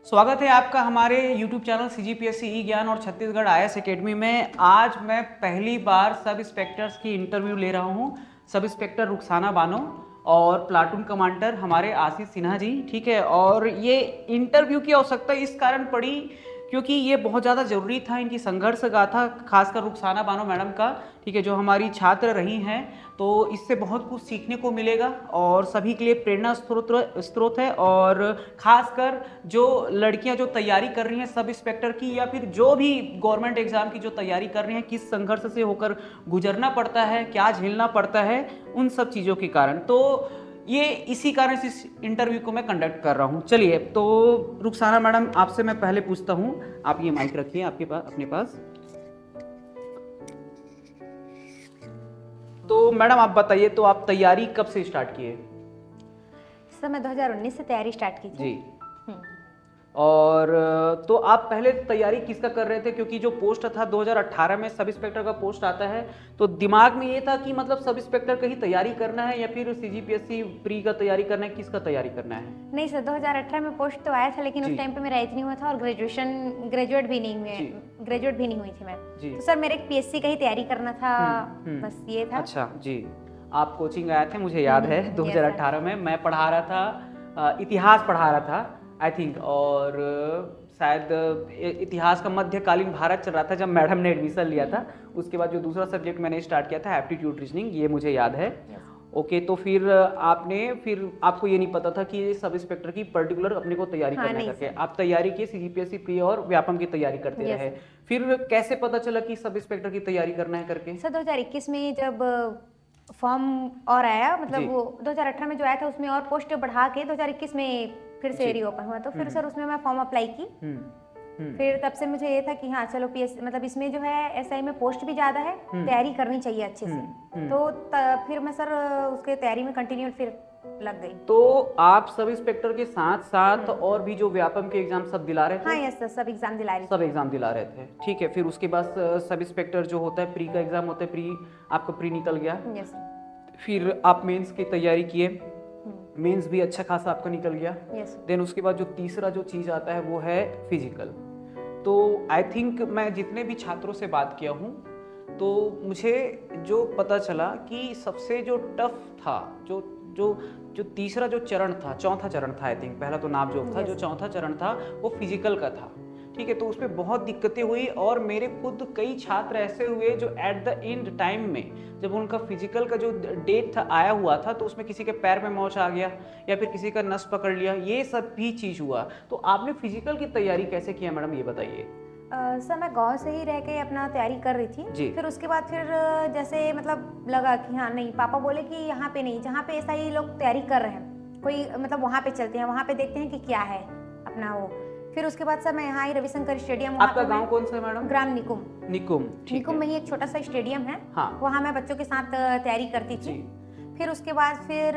स्वागत है आपका हमारे YouTube चैनल CGPSC ई ज्ञान और छत्तीसगढ़ IAS एकेडमी में। आज मैं पहली बार सब इंस्पेक्टर्स की इंटरव्यू ले रहा हूं। सब इंस्पेक्टर रुखसाना बानो और प्लाटून कमांडर हमारे आशीष सिन्हा जी, ठीक है। और ये इंटरव्यू की आवश्यकता इस कारण पड़ी क्योंकि ये बहुत ज़्यादा ज़रूरी था, इनकी संघर्ष गाथा, खासकर रुखसाना बानो मैडम का, ठीक है, जो हमारी छात्र रही हैं। तो इससे बहुत कुछ सीखने को मिलेगा और सभी के लिए प्रेरणा स्रोत है। और खासकर जो लड़कियां जो तैयारी कर रही हैं सब इंस्पेक्टर की या फिर जो भी गवर्नमेंट एग्जाम की जो तैयारी कर रही हैं, किस संघर्ष से होकर गुजरना पड़ता है, क्या झेलना पड़ता है, उन सब चीज़ों के कारण। तो ये इसी कारण से इस इंटरव्यू को मैं कंडक्ट कर रहा हूँ। चलिए, तो रुखसाना मैडम आपसे मैं पहले पूछता हूँ, आप ये माइक रखिए आपके पास, अपने पास। तो मैडम आप बताइए, तो आप तैयारी कब से स्टार्ट किए? सर मैं 2019 से तैयारी स्टार्ट की थी जी। और तो आप पहले तैयारी किसका कर रहे थे? क्योंकि जो पोस्ट था 2018 में सब इंस्पेक्टर का पोस्ट आता है, तो दिमाग में ये था कि मतलब सब इंस्पेक्टर का ही तैयारी करना है या फिर CGPSC प्री का तैयारी करना है, किसका तैयारी करना है? नहीं सर, 2018 में पोस्ट तो आया था, लेकिन उस टाइम पे मेरा एज नहीं हुआ था और ग्रेजुएट भी नहीं हुई थी मैं। तो सर मेरे PSC का ही तैयारी करना था, बस ये था। अच्छा जी, आप कोचिंग आए थे, मुझे याद है 2018 में मैं पढ़ा रहा था, इतिहास पढ़ा रहा था आई थिंक, और शायद इतिहास का मध्यकालीन भारत चल रहा था जब मैडम ने एडमिशन लिया था। उसके बाद जो दूसरा सब्जेक्ट मैंने स्टार्ट किया था एप्टीट्यूड रीजनिंग, ये मुझे याद है। ओके, तो फिर आपको ये नहीं पता था कि सब इंस्पेक्टर की पर्टिकुलर अपने को तैयारी करना करके आप तैयारी की CGPSC प्री और व्यापम की तैयारी करते रहे। फिर कैसे पता चला कि सब इंस्पेक्टर की तैयारी करना है करके? सर 2021 में जब फॉर्म और आया, मतलब वो 2018 में जो आया था उसमें और पोस्ट बढ़ा के 2021 में फिर से रीओपन हुआ, तो फिर सर उसमें मैं फॉर्म अप्लाई की। फिर तब से मुझे ये था कि हाँ चलो PSC, मतलब इसमें जो है SI में पोस्ट भी ज़्यादा है, तैयारी करनी चाहिए अच्छे से। तो फिर मैं सर उसके तैयारी में कंटिन्यू फिर लग गई। तो आप सब इंस्पेक्टर के साथ साथ और भी जो व्यापम के एग्जाम सब दिला रहे थे? हाँ यस सर, सब एग्जाम दिला रहे थे, ठीक है। फिर उसके बाद सब इंस्पेक्टर जो होता है प्री का एग्जाम होता है, आपका प्री निकल गया। यस। फिर आप मेंस की तैयारी किए, मेंस भी अच्छा खासा आपका निकल गया। देन उसके बाद जो तीसरा जो चीज़ आता है वो है फिजिकल। तो आई थिंक मैं जितने भी छात्रों से बात किया हूँ तो मुझे जो पता चला कि सबसे जो टफ था, जो तीसरा जो चरण था, चौथा चरण था आई थिंक, पहला तो नापजोख था, जो चौथा चरण था वो फिजिकल का था, ठीक है। तो उसमें बहुत दिक्कतें हुई और मेरे खुद कई छात्र ऐसे हुए जो एट द एंड टाइम में जब उनका फिजिकल का जो डेट था आया हुआ था तो उसमें किसी के पैर में मोच आ गया या फिर किसी का नस पकड़ लिया, ये सब भी चीज़ हुआ। तो आपने फिजिकल की तैयारी कैसे किया मैडम, ये बताइए। सर मैं गांव से ही रह के अपना तैयारी कर रही थी। फिर उसके बाद फिर जैसे मतलब लगा कि हाँ नहीं, पापा बोले कि यहाँ पे नहीं, जहाँ पे ऐसा ही लोग तैयारी कर रहे हैं कोई, मतलब वहाँ पे चलते हैं, वहाँ पे देखते हैं कि क्या है अपना वो। फिर उसके बाद सर मैं यहाँ ही रविशंकर स्टेडियम, आपका गांव कौन सा है मैडम? ग्राम निकुम में ही एक छोटा सा स्टेडियम है, वहाँ मैं बच्चों के साथ तैयारी करती थी। फिर उसके बाद फिर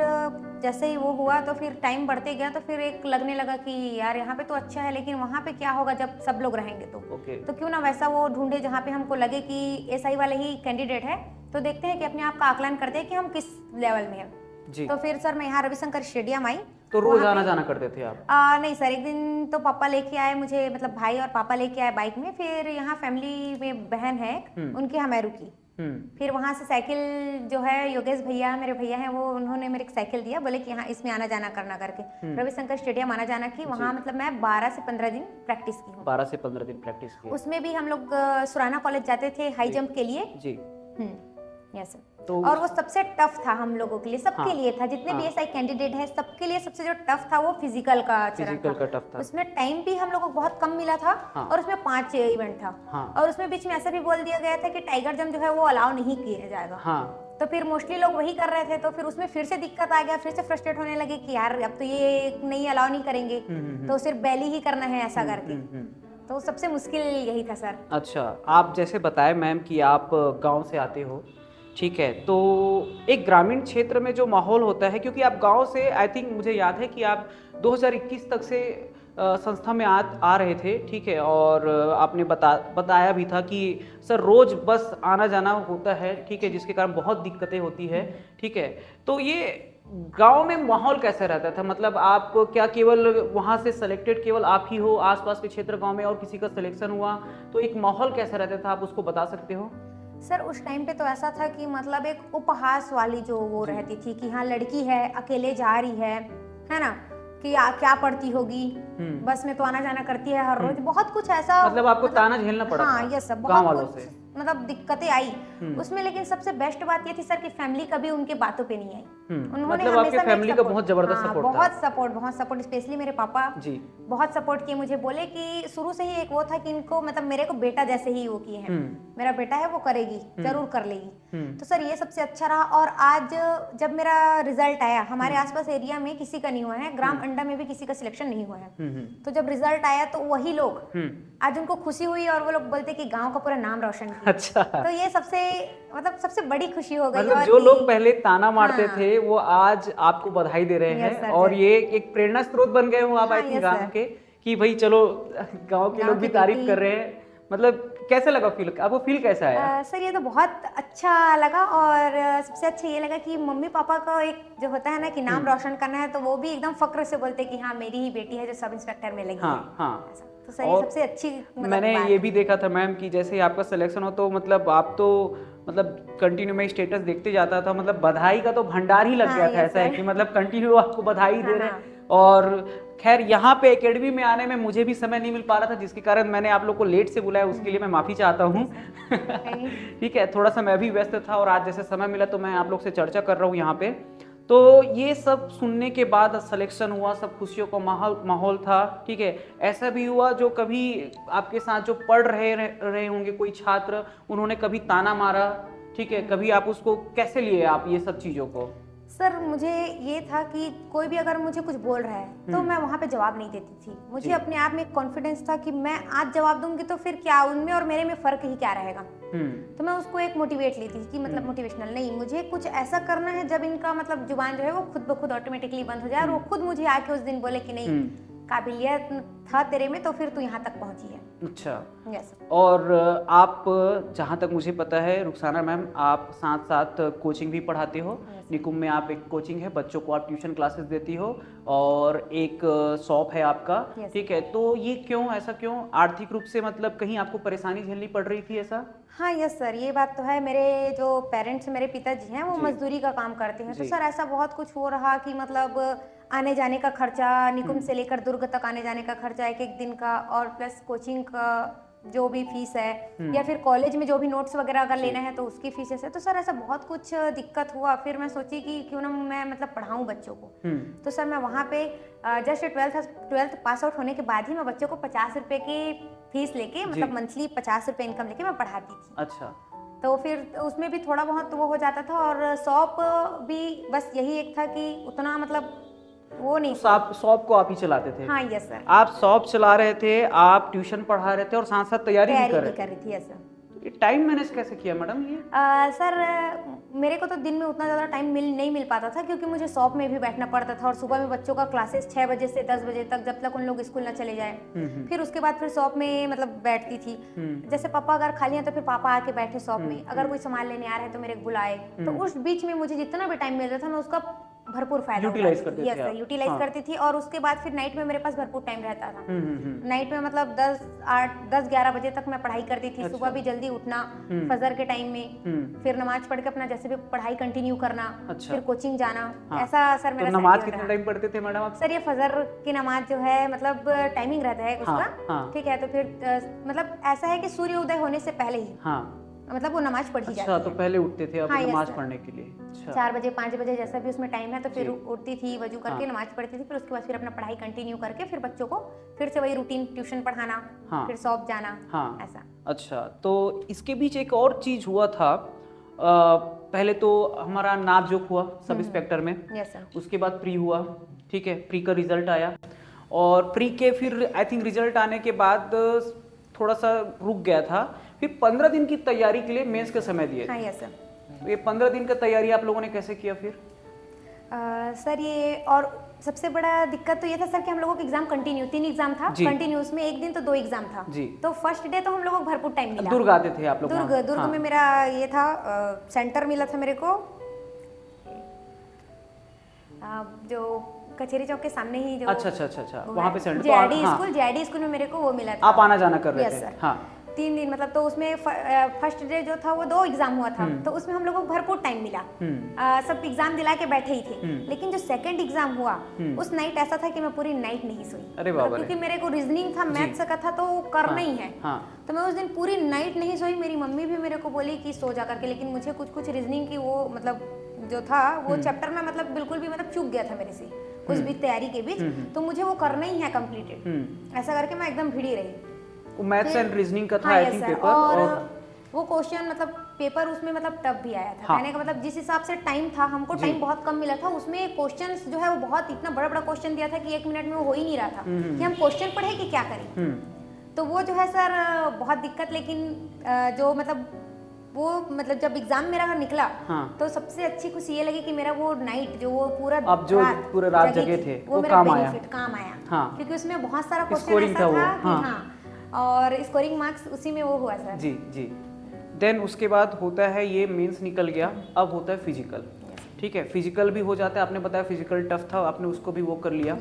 जैसे ही वो हुआ तो फिर टाइम बढ़ते गया, तो फिर एक लगने लगा कि यार यहाँ पे तो अच्छा है, लेकिन वहाँ पे क्या होगा जब सब लोग रहेंगे तो क्यों ना वैसा वो ढूंढे जहाँ पे हमको लगे कि SI वाले ही कैंडिडेट है, तो देखते हैं कि अपने आप का आकलन करते हैं कि हम किस लेवल में है। तो फिर सर मैं यहाँ रविशंकर स्टेडियम आई। तो रोज आना जाना करते थे आप? नहीं सर, एक दिन तो पापा लेके आए मुझे, मतलब भाई और पापा लेके आए बाइक में। फिर यहाँ फैमिली में बहन है उनकी, हमें रुकी। फिर वहाँ से साइकिल जो है योगेश भैया, मेरे भैया हैं, वो उन्होंने मेरे को साइकिल दिया, बोले कि हाँ इसमें आना जाना करना करके। रविशंकर स्टेडियम आना जाना की, वहाँ मतलब मैं 12 से 15 दिन प्रैक्टिस की हूँ। 12 से 15 दिन प्रैक्टिस की। उसमें भी हम लोग सुराना कॉलेज जाते थे हाई जंप के लिए जी। Yes sir. तो और वो सबसे टफ था हम लोगों के लिए, सबके लिए था, जितने भी SI कैंडिडेट है सबके लिए सबसे जो टफ था वो फिजिकल का चरण था। उसमें टाइम भी हम लोगों को बहुत कम मिला था और उसमें 5 इवेंट था और उसमें बीच में ऐसा भी बोल दिया गया था कि टाइगर जंप जो है वो अलाउ नहीं किया जाएगा। तो फिर मोस्टली लोग वही कर रहे थे, तो फिर उसमें फिर से दिक्कत आ गया, फिर से फ्रस्ट्रेट होने लगे कि यार अब तो ये नहीं अलाउ नहीं करेंगे, तो सिर्फ बैली ही करना है ऐसा करके। तो सबसे मुश्किल यही था सर। अच्छा, आप जैसे बताए मैम कि आप गाँव से आते हो, ठीक है, तो एक ग्रामीण क्षेत्र में जो माहौल होता है, क्योंकि आप गांव से आई थिंक मुझे याद है कि आप 2021 तक से संस्था में आ रहे थे, ठीक है, और आपने बताया भी था कि सर रोज बस आना जाना होता है, ठीक है, जिसके कारण बहुत दिक्कतें होती है, ठीक है। तो ये गांव में माहौल कैसे रहता था? मतलब आप क्या केवल वहां से सिलेक्टेड केवल आप ही हो, आसपास के क्षेत्र गांव में और किसी का सिलेक्शन हुआ, तो एक माहौल कैसा रहता था, आप उसको बता सकते हो? सर उस टाइम पे तो ऐसा था कि मतलब एक उपहास वाली जो वो रहती थी कि हाँ लड़की है, अकेले जा रही है ना, कि क्या पढ़ती होगी, बस में तो आना जाना करती है हर रोज, बहुत कुछ ऐसा मतलब आपको ताना झेलना पड़ा हाँ था ये सब गांव बहुत वालों कुछ से? मतलब दिक्कतें आई उसमें, लेकिन सबसे बेस्ट बात ये थी सर कि फैमिली कभी उनके बातों पे नहीं आई। उन्होंने मतलब आपके फैमिली का बहुत जबरदस्त सपोर्ट था? बहुत सपोर्ट, स्पेशली मेरे पापा जी बहुत सपोर्ट किए मुझे। बोले कि शुरू से ही एक वो था कि इनको मतलब मेरे को बेटा जैसे ही वो किए हैं, मेरा बेटा है वो करेगी, जरूर कर लेगी। तो सर ये सबसे अच्छा रहा। और आज जब मेरा रिजल्ट आया, हमारे आसपास एरिया में किसी का नहीं हुआ है, ग्राम अंडा में भी किसी का सिलेक्शन नहीं हुआ है, तो जब रिजल्ट आया तो वही लोग आज उनको खुशी हुई और वो लोग बोलते कि गांव का पूरा नाम रोशन किया। अच्छा, तो ये सबसे बड़ी खुशी हो गई। मतलब जो लोग पहले ताना मारते थे वो आज आपको बधाई दे रहे हैं, और ये एक प्रेरणा स्रोत बन गए हो आप आई थिंक गांव के, कि भाई चलो गांव के लोग भी तारीफ कर रहे हैं। मतलब कैसा लगा फील, आपको फील कैसा आया? सर ये तो बहुत अच्छा लगा, और सबसे अच्छा ये लगा कि मम्मी पापा का एक जो होता है ना कि नाम रोशन करना है, तो वो भी एकदम फक्र से बोलते कि हाँ मेरी ही बेटी है जो सब इंस्पेक्टर में लगी है। हाँ। तो सर ये सबसे अच्छी मैंने ये भी देखा था मैम कि जैसे ही आपका सिलेक्शन हो तो मतलब आप तो मतलब कंटिन्यू में स्टेटस देखते जाता था, मतलब बधाई का तो भंडार ही लग गया था। ऐसा है कि मतलब कंटिन्यू आपको बधाई दे रहे। और खैर यहाँ पे एकेडमी में आने में मुझे भी समय नहीं मिल पा रहा था, जिसके कारण मैंने आप लोग को लेट से बुलाया, उसके लिए मैं माफी चाहता हूँ। ठीक है, थोड़ा सा मैं भी व्यस्त था और आज जैसे समय मिला तो मैं आप लोग से चर्चा कर रहा हूँ यहाँ पे। तो ये सब सुनने के बाद सिलेक्शन हुआ, सब खुशियों का माहौल था। ठीक है, ऐसा भी हुआ जो कभी आपके साथ जो पढ़ रहे होंगे कोई छात्र, उन्होंने कभी ताना मारा, ठीक है, कभी आप उसको कैसे लिए आप ये सब चीजों को? सर मुझे ये था कि कोई भी अगर मुझे कुछ बोल रहा है तो मैं वहाँ पे जवाब नहीं देती थी। मुझे अपने आप में कॉन्फिडेंस था कि मैं आज जवाब दूंगी तो फिर क्या उनमें और मेरे में फर्क ही क्या रहेगा। तो मैं उसको एक मोटिवेट लेती थी कि मतलब मोटिवेशनल नहीं, मुझे कुछ ऐसा करना है जब इनका मतलब जुबान जो है वो खुद ब खुद ऑटोमेटिकली बंद हो जाए और वो खुद मुझे आके उस दिन बोले कि नहीं काबिलियत था तेरे में तो फिर तू यहाँ तक पहुंची है। अच्छा, यस। और आप जहाँ तक मुझे पता है रुखसाना मैम, आप साथ साथ कोचिंग भी पढ़ाते हो। निकुंम में आप एक कोचिंग है, बच्चों को आप ट्यूशन क्लासेस देती हो, और एक शॉप है आपका। ठीक है, तो ये क्यों, ऐसा क्यों? आर्थिक रूप से मतलब कहीं आपको परेशानी झेलनी पड़ रही थी ऐसा? हाँ यस सर, ये बात तो है। मेरे जो पेरेंट्स, मेरे पिताजी हैं वो मजदूरी का काम करते हैं, तो सर ऐसा बहुत कुछ हो रहा कि मतलब आने जाने का खर्चा, निकुंम से लेकर दुर्ग तक आने जाने का खर्चा एक एक दिन का, और प्लस कोचिंग का जो भी फीस है, या फिर कॉलेज में जो भी नोट्स वगैरह अगर लेना है तो उसकी फीसेस है। तो सर ऐसा बहुत कुछ दिक्कत हुआ। फिर मैं सोची कि क्यों ना मैं मतलब पढ़ाऊँ बच्चों को। तो सर मैं वहाँ पे जस्ट 12th पास आउट होने के बाद ही मैं बच्चों को 50 रुपए की फीस लेके, मतलब मंथली 50 रुपए इनकम लेके मैं पढ़ाती थी। अच्छा। तो फिर उसमें भी थोड़ा बहुत वो हो जाता था, और शॉप भी बस यही एक था कि उतना मतलब वो नहीं। शॉप को आप ही चलाते थे? हाँ यस सर। आप शॉप चला रहे थे, आप ट्यूशन पढ़ा रहे थे और साथ साथ तैयारी भी कर रही थी। Yes sir. टाइम मैनेज कैसे किया मैडम ये? सर मेरे को तो दिन में उतना ज़्यादा टाइम नहीं मिल पाता था, क्योंकि मुझे शॉप में भी बैठना पड़ता था, और सुबह में बच्चों का क्लासेस 6 बजे से 10 बजे तक, जब तक उन लोग स्कूल ना चले जाए। फिर उसके बाद फिर शॉप में मतलब बैठती थी। जैसे पापा अगर खाली हैं तो फिर पापा आके बैठे शॉप में, अगर कोई सामान लेने आ रहे हैं तो मेरे बुलाए। तो उस बीच में मुझे जितना भी टाइम मिलता था मैं उसका भरपूर फायदा यूटिलाइज करती थी। और उसके बाद फिर नाइट में मेरे पास भरपूर टाइम रहता था। नाइट में मतलब 10-11 बजे तक मैं पढ़ाई करती थी। सुबह भी जल्दी उठना फजर के टाइम में, फिर नमाज पढ़ के अपना जैसे भी पढ़ाई कंटिन्यू करना, फिर कोचिंग जाना। ऐसा सर मेरा नमाज कितने टाइम पढ़ते थे मैडम आप? सर ये फजर की नमाज जो है मतलब टाइमिंग रहता है उसका, ठीक है। तो फिर मतलब ऐसा है कि सूर्य उदय होने से पहले ही मतलब वो नमाज पढ़ी जाती है। तो पहले उठते थे आप नमाज पढ़ने के लिए? 4 बजे 5 बजे जैसा भी उसमें टाइम है, तो फिर उठती थी, वजू करके नमाज पढ़ती थी, फिर उसके बाद फिर अपना पढ़ाई कंटिन्यू करके फिर बच्चों को फिर से वही रूटीन ट्यूशन पढ़ाना, फिर शॉप जाना, ऐसा। अच्छा, तो इसके बीच एक और चीज हुआ था। पहले तो हमारा नापजोक हुआ सब इंस्पेक्टर में। Yes sir. उसके बाद प्री हुआ, ठीक है, प्री का रिजल्ट आया, और प्री के फिर आई थिंक रिजल्ट आने के बाद थोड़ा सा रुक गया था। फिर 15 दिन की तैयारी के लिए मेंस का समय दिए। हाँ यस सर। तो ये 15 दिन का तैयारी आप लोगों ने कैसे किया फिर? सर ये और सबसे बड़ा दिक्कत तो ये था सर कि हम लोगों का एग्जाम कंटिन्यू 3 एग्जाम था कंटिन्यूस में, एक दिन तो 2 एग्जाम था जी। तो फर्स्ट डे तो हम लोगों को भरपूर टाइम मिला। दुर्ग आते थे आप लोग? दुर्ग में मेरा ये था सेंटर मिला था मेरे को। जो कचेरी चौक के सामने ही जो अच्छा वहाँ पे सेंटर जेआईडी स्कूल, जेआईडी स्कूल में मेरे को वो मिला था। आप आना जाना कर रहे थे? हाँ 3 दिन मतलब, तो उसमें फर्स्ट डे जो था वो 2 एग्जाम हुआ था, तो उसमें हम लोगों को भरपूर टाइम मिला। सब एग्जाम दिला के बैठे ही थे, लेकिन जो सेकंड एग्जाम हुआ उस नाइट ऐसा था कि मैं पूरी नाइट नहीं सोई। अरे बाबा, क्योंकि मेरे को रीजनिंग था, मैथ्स का था, तो करना ही है। तो मैं उस दिन पूरी नाइट नहीं सोई। मेरी मम्मी भी मेरे को बोली कि सो जा करके, लेकिन मुझे कुछ रीजनिंग की वो मतलब जो था वो चैप्टर में मतलब बिल्कुल भी मतलब चूक गया था मेरे से उस बीच तैयारी के बीच, तो मुझे वो करना ही है कंप्लीटेड। ऐसा करके मैं एकदम भिड़ी रही। मैथ्स एंड रीजनिंग का था आई थिंक पेपर, और वो क्वेश्चन मतलब पेपर उसमें मतलब टफ भी आया था। कहने का मतलब जिस हिसाब से टाइम था, हमको टाइम बहुत कम मिला था, उसमें क्वेश्चंस जो है वो बहुत इतना बड़ा बड़ा क्वेश्चन दिया था कि 1 मिनट में वो हो ही नहीं रहा था कि हम क्वेश्चन पढ़े कि क्या करें। तो वो जो है सर बहुत दिक्कत, लेकिन जो मतलब वो मतलब जब एग्जाम मेरा निकला तो सबसे अच्छी खुशी ये लगी कि मेरा वो नाइट जो वो पूरा रात जगे थे वो मेरा बेनिफिट काम आया। क्योंकि उसमें बहुत सारा क्वेश्चन ऐसा था कि और स्कोरिंग मार्क्स उसी में वो हुआ सर। जी देन उसके बाद होता है ये मेंस निकल गया, अब होता है फिजिकल। ठीक है, फिजिकल भी हो जाता है, आपने बताया फिजिकल टफ था, आपने उसको भी वो कर लिया।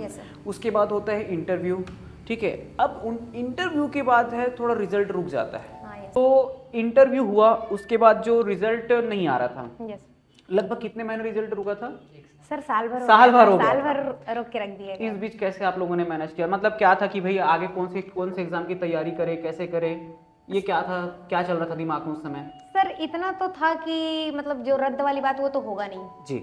उसके बाद होता है इंटरव्यू। ठीक है, अब उन इंटरव्यू के बाद है थोड़ा रिजल्ट रुक जाता है। तो इंटरव्यू हुआ, उसके बाद जो रिजल्ट नहीं आ रहा था, लगभग कितने महीने रिजल्ट रुका था सर? साल भर रोक के रख दिया। इस बीच कैसे आप लोगों ने मैनेज किया? मतलब क्या था कि भाई आगे कौन से एग्जाम की तैयारी करे, कैसे करे, ये क्या था, क्या चल रहा था दिमाग में उस समय? सर इतना तो था कि मतलब जो रद्द वाली बात वो तो होगा नहीं जी,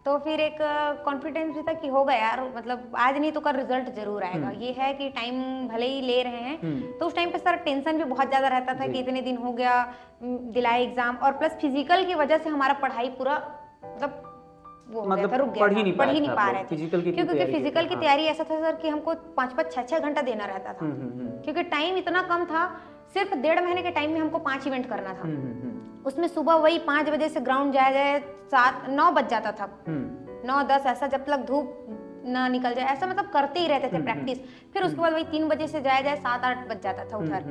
तो फिर एक कॉन्फिडेंस भी था कि होगा यार, मतलब आज नहीं तो कल रिजल्ट जरूर आएगा। ये है कि टाइम भले ही ले रहे हैं, तो उस टाइम पे सर टेंशन भी बहुत ज्यादा रहता था कि इतने दिन हो गया दिलाए एग्जाम, और प्लस फिजिकल की वजह से हमारा पढ़ाई पूरा मतलब वो मतलब रुक गया, पढ़ ही नहीं पा रहे थे। क्योंकि फिजिकल की तैयारी ऐसा था सर कि हमको 5-5, 6-6 घंटा देना रहता था, क्योंकि टाइम इतना कम था। सिर्फ 1.5 महीने के टाइम में हमको 5 इवेंट करना था। उसमें सुबह वही 5 बजे से ग्राउंड जाया जाए, 7-9 बज जाता था, 9-10 ऐसा, जब तक धूप ना निकल जाए, ऐसा मतलब करते ही रहते थे प्रैक्टिस। फिर उसके बाद वही 3 बजे से जाया जाए, 7-8 बज जाता था उधर।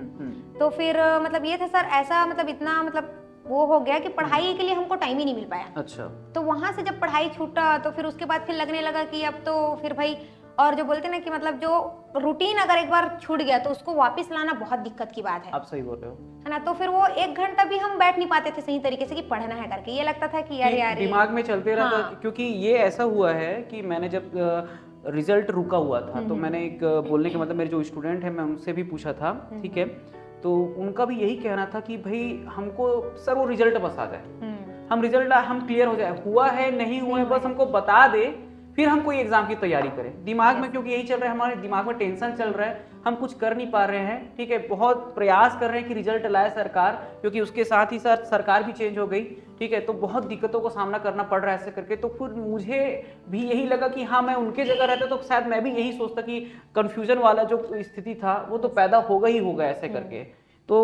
तो फिर मतलब ये था सर, ऐसा मतलब इतना मतलब वो हो गया कि पढ़ाई के लिए हमको टाइम ही नहीं मिल पाया। अच्छा। तो वहां से जब पढ़ाई छूटा तो फिर उसके बाद फिर लगने लगा कि अब तो फिर भाई, और जो बोलते ना कि मतलब जो रूटीन अगर एक बार छूट गया तो उसको वापस लाना बहुत दिक्कत की बात है। आप सही बोल रहे हो, है ना। तो फिर वो 1 घंटा भी हम बैठ नहीं पाते थे सही तरीके से कि पढ़ना है करके। ये लगता था कि यार दिमाग में चलते रहता। क्योंकि ये ऐसा हुआ है कि मैंने जब रिजल्ट रुका हुआ था तो मैंने एक बोलने के मतलब मेरे जो स्टूडेंट है मैं उनसे भी पूछा था, ठीक है, तो उनका भी यही कहना था कि भाई हमको सर वो रिजल्ट बस आ जाए, हम रिजल्ट हम क्लियर हो जाए, हुआ है नहीं हुआ है बस हमको बता दे, फिर हम कोई एग्जाम की तैयारी करें। दिमाग में क्योंकि यही चल रहा है, हमारे दिमाग में टेंशन चल रहा है, हम कुछ कर नहीं पा रहे हैं। ठीक है, बहुत प्रयास कर रहे हैं कि रिजल्ट लाए सरकार, क्योंकि उसके साथ ही साथ सरकार भी चेंज हो गई। ठीक है, तो बहुत दिक्कतों का सामना करना पड़ रहा है ऐसे करके। तो फिर मुझे भी यही लगा कि हाँ, मैं उनके जगह रहता तो शायद मैं भी यही सोचता कि कंफ्यूजन वाला जो स्थिति था वो तो पैदा होगा ही होगा ऐसे करके। तो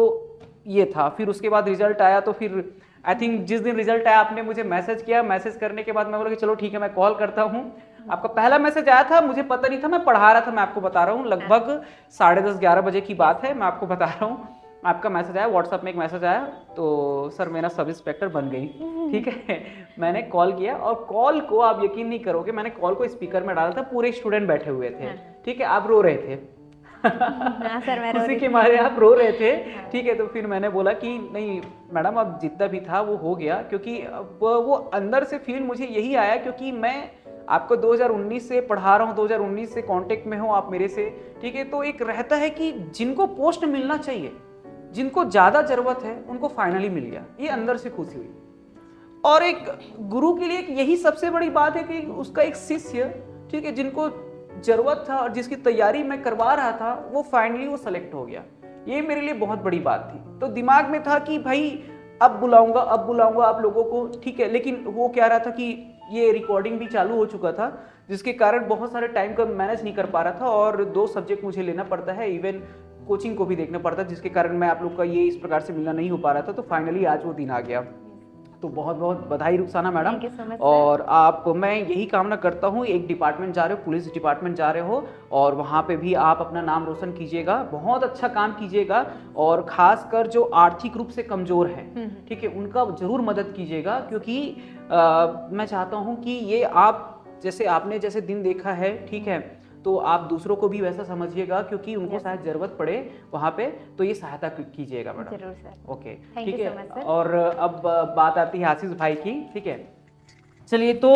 ये था। फिर उसके बाद रिजल्ट आया, तो फिर आई थिंक जिस दिन रिजल्ट आया आपने मुझे मैसेज किया, मैसेज करने के बाद मैं बोला कि चलो ठीक है मैं कॉल करता हूँ। आपका पहला मैसेज आया था, मुझे पता नहीं था, मैं पढ़ा रहा था, मैं आपको बता रहा हूँ, लगभग 10:30-11 बजे की बात है, मैं आपको बता रहा हूँ। आपका मैसेज आया, व्हाट्सएप में एक मैसेज आया, तो सर मेरा सब इंस्पेक्टर बन गई। ठीक है, मैंने कॉल किया और कॉल को आप यकीन नहीं करोगे, मैंने कॉल को स्पीकर में डाला था, पूरे स्टूडेंट बैठे हुए थे। ठीक है, आप रो रहे थे। उसी के मारे आप रो रहे थे। ठीक है, तो फिर मैंने बोला कि नहीं मैडम अब जितना भी था वो हो गया, क्योंकि वो अंदर से फील मुझे यही आया, क्योंकि मैं आपको 2019 से पढ़ा रहा हूँ, 2019 से कांटेक्ट में हो आप मेरे से। ठीक है, तो एक रहता है कि जिनको पोस्ट मिलना चाहिए, जिनको ज्यादा जरूरत है, उनको फाइनली मिल गया, ये अंदर से खुशी हुई। और एक गुरु के लिए यही सबसे बड़ी बात है कि उसका एक शिष्य, ठीक है, जिनको जरूरत था और जिसकी तैयारी मैं करवा रहा था, वो फाइनली वो सेलेक्ट हो गया। ये मेरे लिए बहुत बड़ी बात थी। तो दिमाग में था कि भाई अब बुलाऊंगा आप लोगों को। ठीक है, लेकिन वो क्या रहा था कि ये रिकॉर्डिंग भी चालू हो चुका था, जिसके कारण बहुत सारे टाइम का मैनेज नहीं कर पा रहा था, और 2 सब्जेक्ट मुझे लेना पड़ता है, इवन कोचिंग को भी देखना पड़ता है, जिसके कारण मैं आप लोग का ये इस प्रकार से मिलना नहीं हो पा रहा था। तो फाइनली आज वो दिन आ गया। तो बहुत बहुत बधाई रुखसाना मैडम। और आप, मैं यही कामना करता हूँ, एक डिपार्टमेंट जा रहे हो, पुलिस डिपार्टमेंट जा रहे हो, और वहाँ पे भी आप अपना नाम रोशन कीजिएगा, बहुत अच्छा काम कीजिएगा, और खासकर जो आर्थिक रूप से कमजोर है, ठीक है, उनका जरूर मदद कीजिएगा, क्योंकि मैं चाहता हूँ कि ये आप जैसे आपने जैसे दिन देखा है, ठीक है, तो आप दूसरों को भी वैसा समझिएगा, क्योंकि उनको शायद जरूरत पड़े वहाँ पे, तो ये सहायता कीजिएगा मैडम। जरूर सर। ओके, Thank ठीक you है। so much, sir. और अब बात आती है आशीष भाई की, ठीक है। चलिए, तो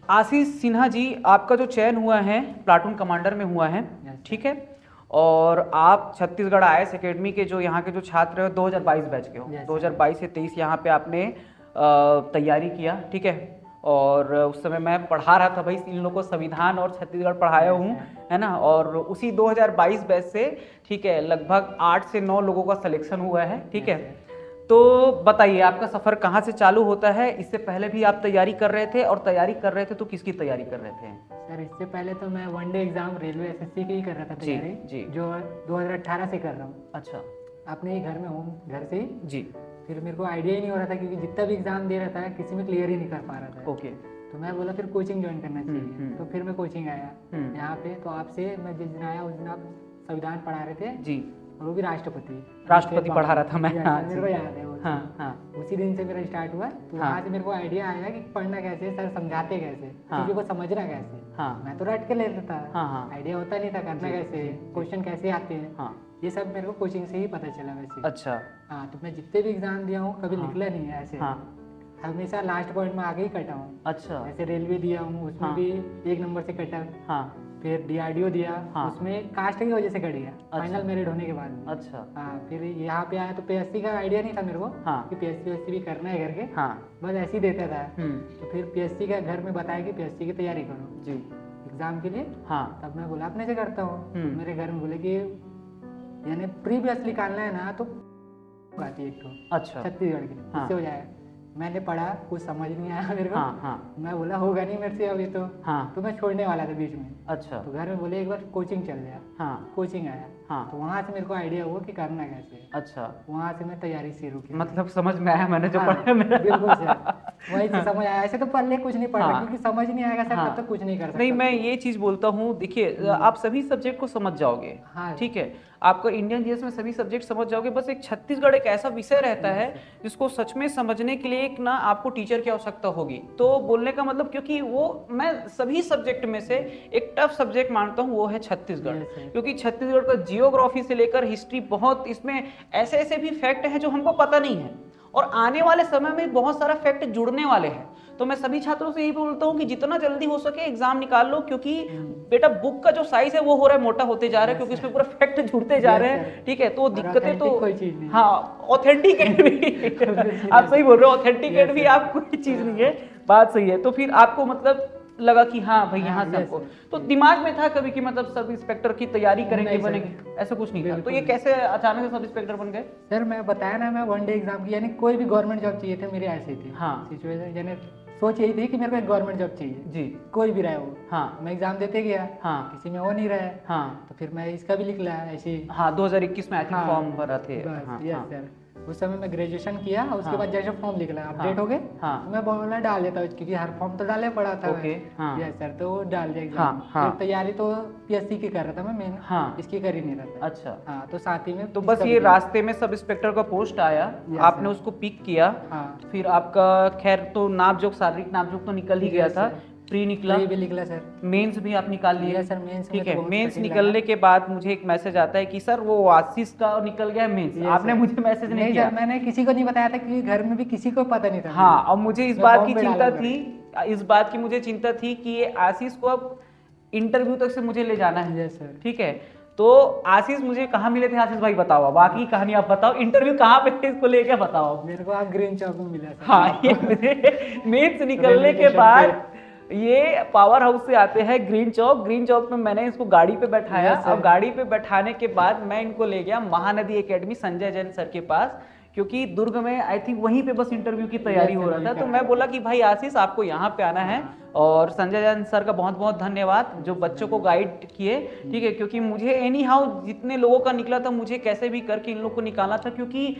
आशीष सिन्हा जी, आपका जो चयन हुआ है प्लाटून कमांडर में हुआ है, ठीक है, और आप छत्तीसगढ़ IAS एकेडमी के जो यहाँ के जो छात्र हैं 2022 बैच के हो, 2022 से 23 यहाँ पे आपने तैयारी किया, ठीक है। और उस समय मैं पढ़ा रहा था भाई, इन लोगों को संविधान और छत्तीसगढ़ पढ़ाया हूँ, है ना। और उसी 2022 बैच से, ठीक है, लगभग 8 से 9 लोगों का सिलेक्शन हुआ है, ठीक है। तो बताइए, आपका सफ़र कहाँ से चालू होता है? इससे पहले भी आप तैयारी कर रहे थे, और तैयारी कर रहे थे तो किसकी तैयारी कर रहे थे? सर, इससे पहले तो मैं वनडे एग्जाम रेलवे SSC की ही कर रहा था तैयारी, जी, जो 2018 से कर रहा हूँ। अच्छा, अपने ही घर में हूँ, घर से ही जी। फिर मेरे को आइडिया ही नहीं हो रहा था, क्योंकि जितना भी एग्जाम दे रहा था किसी में क्लियर ही नहीं कर पा रहा था। ओके। तो मैं बोला फिर कोचिंग ज्वाइन करना चाहिए, तो फिर मैं कोचिंग आया यहाँ पे। तो आपसे मैं जिस दिन आया उस दिन आप संविधान पढ़ा रहे थे जी, और वो भी राष्ट्रपति पढ़ा रहा था मैं। हाँ, मेरे को याद है वो। हाँ, हाँ, उसी दिन से मेरा स्टार्ट हुआ। तो वहाँ से मेरे को आइडिया आया कि पढ़ना कैसे, सर समझाते कैसे, चीजों को समझना कैसे। हाँ, मैं तो रट के लेता था, हाँ, आइडिया होता नहीं था करना कैसे, क्वेश्चन कैसे आते हैं, हाँ, ये सब मेरे को कोचिंग से ही पता चला वैसे। अच्छा, हाँ, तो मैं जितने भी एग्जाम दिया हूँ कभी निकला नहीं है ऐसे, हमेशा लास्ट पॉइंट में आगे ही कटा हूँ। अच्छा, जैसे रेलवे दिया हूँ, उसमें भी 1 नंबर से कटा। हाँ, फिर DRDO दिया, उसमें कास्ट की वजह से कट गया, फाइनल मेरिट होने के बाद। अच्छा, हाँ, फिर यहाँ पे आया तो PSC का आइडिया नहीं था मेरे को कि PSC भी करना है करके, बस ऐसे ही देता था। तो फिर PSC का घर में बताया कि PSC की तैयारी करो जी एग्जाम के लिए। तब मैं बोला अपने से करता हूँ। मेरे घर में बोले कि यानी प्रीवियस निकालना है ना, तो आती है एक तो, अच्छा, छत्तीसगढ़ की, इससे हो जाएगा। मैंने पढ़ा, कुछ समझ नहीं आया मेरे को। मैं बोला होगा नहीं मेरे से अभी तो मैं छोड़ने वाला था बीच में। अच्छा, तो घर में बोले एक बार कोचिंग चल गया। कोचिंग आया, तो वहाँ से मेरे को आइडिया हुआ कि करना कैसे। अच्छा, वहाँ से मैं तैयारी शुरू की। मतलब समझ में आया मैंने जो पढ़ा मेरा। बिल्कुल सर, वही से समझ आया। ऐसे तो पहले कुछ नहीं पढ़ा, क्योंकि समझ नहीं आएगा सर तब तक कुछ नहीं कर सकते। नहीं, मैं ये चीज बोलता हूँ, देखिए आप सभी सब्जेक्ट को समझ जाओगे, ठीक है, आपको इंडियन जीएस में सभी सब्जेक्ट समझ जाओगे। बस एक छत्तीसगढ़ एक ऐसा विषय रहता है जिसको सच में समझने के लिए एक ना आपको टीचर की आवश्यकता होगी। तो बोलने का मतलब, क्योंकि वो मैं सभी सब्जेक्ट में से एक टफ सब्जेक्ट मानता हूँ वो है छत्तीसगढ़, क्योंकि छत्तीसगढ़ का जियोग्राफी से लेकर हिस्ट्री, बहुत इसमें ऐसे ऐसे भी फैक्ट हैं जो हमको पता नहीं है, और आने वाले समय में बहुत सारा फैक्ट जुड़ने वाले हैं। तो मैं सभी छात्रों से यही बोलता हूँ कि जितना जल्दी हो सके एग्जाम निकाल लो, क्योंकि बेटा बुक का जो साइज है वो हो रहा है मोटा होते जा रहा है, क्योंकि इसमें पूरा फैक्ट जुड़ते जा रहे हैं, ठीक है। तो दिक्कतें तो, हाँ, ऑथेंटिकेट भी आप सही बोल रहे हो, ऑथेंटिकेट भी आप कोई चीज नहीं है, बात सही है। तो फिर आपको मतलब लगा कि हाँ भाई यहाँ से आपको तो दिमाग में था कभी कि मतलब सब इंस्पेक्टर की तैयारी करेंगे, बनेंगे, ऐसा कुछ नहीं था। तो ये कैसे अचानक से सब इंस्पेक्टर बन गए? सर मैं बताया ना, मैं वनडे एग्जाम की, यानी कोई भी गवर्नमेंट जॉब चाहिए था मेरे, ऐसे थी सिचुएशन, यानी सोच यही थी कि मेरे को एक गवर्नमेंट जॉब चाहिए जी, कोई भी रहे वो। मैं एग्जाम देते गया, किसी में हो नहीं रहा, तो फिर मैं इसका भी लिख लिया ऐसे। 2021 में आई थिंक फॉर्म भरा थे। सर उस समय मैं ग्रेजुएशन किया, उसके बाद जैसे फॉर्म निकला अपडेट हो गए, तो मैं बोला डाल देता हूँ, क्योंकि हर फॉर्म तो डाले पड़ा था। यस सर, तो वो डाल दिया एग्जाम। तैयारी तो PSC की कर रहा था मैं, मेन इसकी कर ही नहीं रहा था। अच्छा, तो साथ ही में तो बस ये रास्ते में सब इंस्पेक्टर का पोस्ट आया, आपने उसको पिक किया, फिर आपका खैर तो नापजोक, शारीरिक नापजोक तो निकल ही गया था, प्री निकला, भी निकला सर, मेंस भी आप निकाल लिए सर। मेंस ठीक है, मेंस निकलने के बाद मुझे एक मैसेज आता है कि सर वो आशीष का निकल गया मेंस। आपने मुझे मैसेज नहीं किया? मैंने किसी को नहीं बताया था, क्योंकि घर में भी किसी को पता नहीं था। हाँ, और मुझे इस बात की चिंता थी, इस बात की मुझे चिंता थी कि ये आशीष को अब इंटरव्यू तक से मुझे ले जाना है, ठीक है। तो आशीष मुझे कहाँ मिले थे आशीष भाई, बताओ बाकी कहानी आप बताओ, इंटरव्यू कहाँ पे थे इसको लेके बताओ। मेरे को आप ग्रीन चौक में मिला। हाँ, ये मुझे मेंस निकलने के बाद ये पावर हाउस से आते हैं ग्रीन चौक में मैंने इसको गाड़ी पे बैठाया। अब गाड़ी पे बैठाने के बाद मैं इनको ले गया महानदी एकेडमी संजय जैन सर के पास, क्योंकि दुर्ग में आई थिंक वहीं पे बस इंटरव्यू की तैयारी हो रहा था। तो मैं बोला कि भाई आशीष आपको यहाँ पे आना है, और संजय जैन सर का बहुत बहुत धन्यवाद जो बच्चों को गाइड किए, ठीक है, क्योंकि मुझे एनी हाउ जितने लोगों का निकला था मुझे कैसे भी करके इन लोग को निकालना था, क्योंकि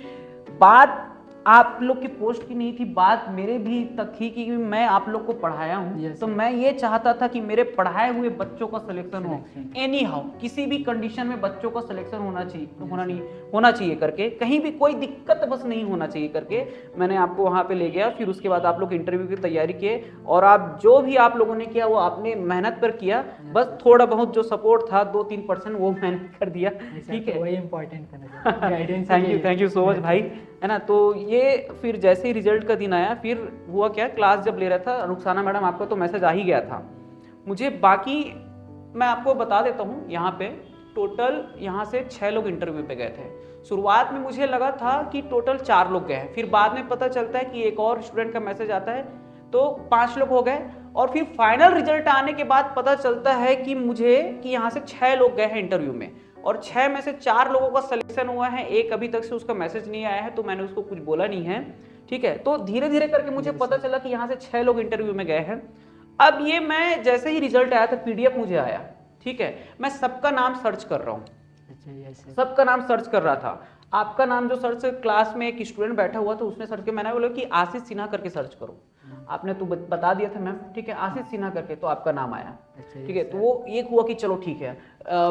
बात आप लोग की पोस्ट की नहीं थी, बात मेरे भी तक थी कि मैं आप लोग को पढ़ाया हूँ, तो मैं ये चाहता था कि मेरे पढ़ाए हुए बच्चों का सिलेक्शन हो एनी हाउ, किसी भी कंडीशन में बच्चों का सिलेक्शन होना चाहिए करके, कहीं भी कोई दिक्कत बस नहीं होना चाहिए करके मैंने आपको वहाँ पे ले गया। फिर उसके बाद आप लोग इंटरव्यू की तैयारी किए और आप जो भी आप लोगों ने किया वो आपने मेहनत पर किया, बस थोड़ा बहुत जो सपोर्ट था 2-3% वो मैंने कर दिया, ठीक है, वही इम्पोर्टेंट था। थैंक यू सो मच भाई, है ना। तो ये फिर जैसे ही रिजल्ट का दिन आया, फिर हुआ क्या, क्लास जब ले रहा था रुखसाना मैडम, आपका तो मैसेज आ ही गया था मुझे। बाकी मैं आपको बता देता हूँ, यहाँ पे टोटल यहाँ से 6 लोग इंटरव्यू पे गए थे। शुरुआत में मुझे लगा था कि टोटल 4 लोग गए हैं, फिर बाद में पता चलता है कि एक और स्टूडेंट का मैसेज आता है तो 5 लोग हो गए, और फिर फाइनल रिजल्ट आने के बाद पता चलता है कि यहाँ से 6 लोग गए हैं इंटरव्यू में, और 6 में से 4 लोगों का सिलेक्शन हुआ है, एक अभी तक से उसका मैसेज नहीं आया है, तो मैंने उसको कुछ बोला नहीं है, ठीक है। तो धीरे धीरे करके मुझे पता चला कि यहाँ से 6 लोग इंटरव्यू में गए हैं। अब ये मैं जैसे ही रिजल्ट आया था PDF मुझे आया, ठीक है, मैं सबका नाम सर्च कर रहा हूँ, सबका नाम सर्च कर रहा था। आपका नाम जो सर्च, क्लास में एक स्टूडेंट बैठा हुआ था उसने सर्च किया, मैंने बोला कि आशीष सिन्हा करके सर्च करो, आपने तो बता दिया था मैम, ठीक है, आशीष सिन्हा करके, तो आपका नाम आया, ठीक है। तो वो एक हुआ कि चलो ठीक है।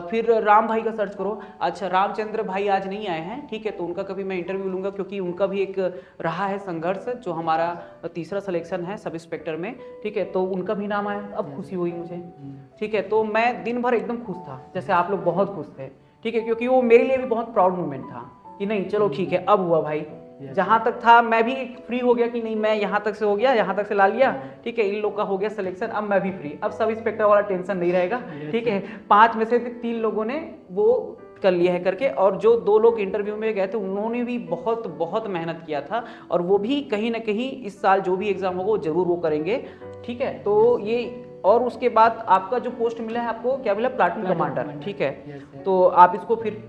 फिर राम भाई का सर्च करो, अच्छा रामचंद्र भाई आज नहीं आए हैं, ठीक है, तो उनका कभी मैं इंटरव्यू लूंगा, क्योंकि उनका भी एक रहा है संघर्ष, जो हमारा तीसरा सिलेक्शन है सब इंस्पेक्टर में, ठीक है, तो उनका भी नाम आया, अब खुशी हुई मुझे, ठीक है। तो मैं दिन भर एकदम खुश था, जैसे आप लोग बहुत खुश थे, ठीक है, क्योंकि वो मेरे लिए भी बहुत प्राउड मोमेंट था कि नहीं चलो ठीक है अब हुआ भाई। जहां तक था मैं भी फ्री हो गया कि नहीं, मैं यहाँ तक से हो गया, यहाँ तक से ला लिया, ठीक है, इन लोग का हो गया सिलेक्शन, अब मैं भी फ्री, अब सब इंस्पेक्टर वाला टेंशन नहीं रहेगा, ठीक है। 5 में से 3 लोगों ने वो कर लिया है करके, और जो 2 लोग इंटरव्यू में गए थे उन्होंने भी बहुत बहुत मेहनत किया था, और वो भी कहीं ना कहीं इस साल जो भी एग्जाम होगा वो जरूर वो करेंगे, ठीक है। तो ये, और उसके बाद आपका जो पोस्ट मिला है, आपको क्या मिला, प्लाटून कमांडर, ठीक है, तो आप इसको फिर,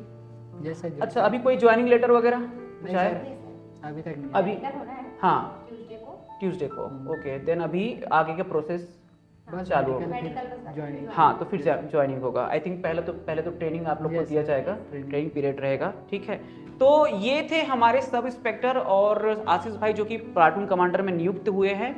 अच्छा अभी कोई ज्वाइनिंग लेटर वगैरह अभी तक नहीं, अभी हाँ ट्यूसडे को, ओके, देन अभी आगे का प्रोसेस चालू होगा, हाँ, तो फिर ज्वाइनिंग होगा। आई थिंक पहले तो ट्रेनिंग आप लोग को दिया जाएगा, ट्रेनिंग पीरियड रहेगा, ठीक है। तो ये थे हमारे सब इंस्पेक्टर और आशीष भाई जो कि प्लाटून कमांडर में नियुक्त हुए हैं।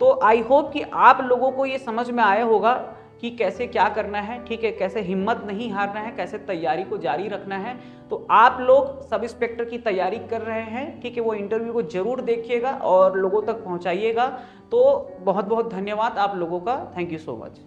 तो आई होप कि आप लोगों को ये समझ में आया होगा कि कैसे क्या करना है, ठीक है, कैसे हिम्मत नहीं हारना है, कैसे तैयारी को जारी रखना है। तो आप लोग सब इंस्पेक्टर की तैयारी कर रहे हैं, ठीक है, वो इंटरव्यू को जरूर देखिएगा और लोगों तक पहुंचाइएगा। तो बहुत बहुत धन्यवाद आप लोगों का, थैंक यू सो मच।